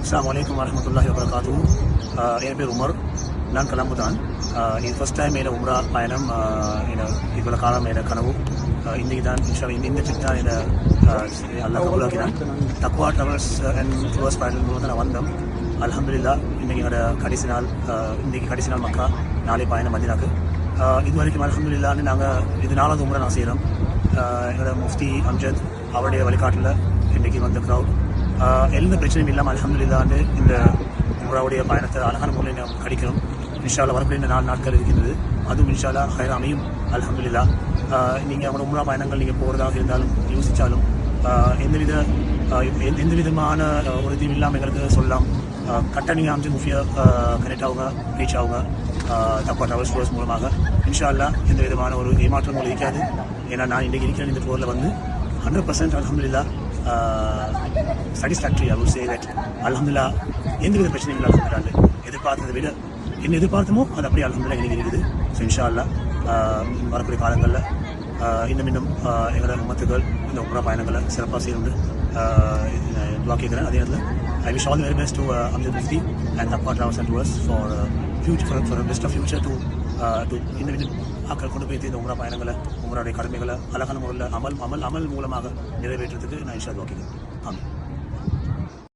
அஸ்ஸலாமு அலைக்கும் வரஹ்மத்துல்லாஹி வபரகாத்துஹு. என் பேர் உமர், நான் கலம்புதான். இது ஃபர்ஸ்ட் டைம் என்னோட உம்ரா பயணம். இவ்வளோ காலம் என்னோட கனவு இன்றைக்கி தான் இந்த ட்ரிப் தான் என்னை அல்லா கபூலாக்கினான். தக்வா ட்ராவல்ஸ் அண்ட் டூர்ஸ் பயணம் மூலம் தான் நான் வந்தோம். அல்ஹம்துலில்லாஹ் இன்றைக்கி என்னோட கடைசி நாள். இன்றைக்கி கடைசி நாள் மக்கா, நாளை பயணம் மதீனாக்கு. இது வரைக்கும் அல்ஹம்துலில்லாஹ்னு நாங்கள் இது 4வது உம்ரா நான் செய்கிறோம். என்னோட முஃப்தி அம்ஜத் அவருடைய வழிகாட்டில் இன்றைக்கி வந்த க்ரௌட் எந்த பிரச்சனையும் இல்லாமல் அல்ஹம்துலில்லாஹ்னு இந்த உம்ராவுடைய பயணத்தை அழகான முறையில் நாம் கடிக்கிறோம். இன்ஷா அல்லாஹ் வரக்கூடிய இந்த 4 நாட்கள் இருக்கின்றது. அதுவும் இன்ஷா அல்லாஹ் ஹைர் அமையும் அல்ஹம்துலில்லாஹ். நீங்கள் அவங்களோட உம்ரா பயணங்கள் நீங்கள் போகிறதாக இருந்தாலும் யோசித்தாலும் எந்த விதமான ஒரு இதுவும் இல்லாமல் எங்களுக்கு சொல்லலாம். கரெக்டாக நீங்கள் அம்ஜத் முஃப்தியை கனெக்ட் ஆகுங்க, ரீச் ஆகுங்க தக்வா ட்ராவல்ஸ் டூர்ஸ் மூலமாக. இன்ஷா அல்லாஹ் எந்த விதமான ஒரு ஏமாற்றம் உங்களுக்கு இருக்காது. ஏன்னா நான் இன்றைக்கி இருக்கிற இந்த டூரில் வந்து 100% அல்ஹம்துலில்லாஹ் satisfactory. I would say that அல்ஹம்துலில்லாஹ் எந்தவித பிரச்சனையும் அல்ஹம்துலில்லாஹ் எதிர்பார்த்ததை விட என்ன எதிர்பார்த்தமோ அது அப்படியே அல்ஹம்துலில்லாஹ் எனக்கு இருக்குது. ஸோ இன்ஷா அல்லாஹ் வரக்கூடிய காலங்களில் இன்னும் எங்களோட உம்மத்துகள் இந்த உம்ரா பயணங்களை சிறப்பாக செய்யணும்னு துவா கேட்குறேன். அதே நேரத்தில் I wish all the very best to Amjad Mufti and Taqwa Travels and Tours for a best of future to இன்னும் ஆக்கள் கொண்டு போய் இந்த உம்ரா பயணங்களை உம்ராவுடைய கடமைகளை அழகான முறையில் அமல் மூலமாக நிறைவேற்றுறதுக்கு நான் இன்ஷா அல்லாஹ் துவா கேட்குறேன். ஆமாம்.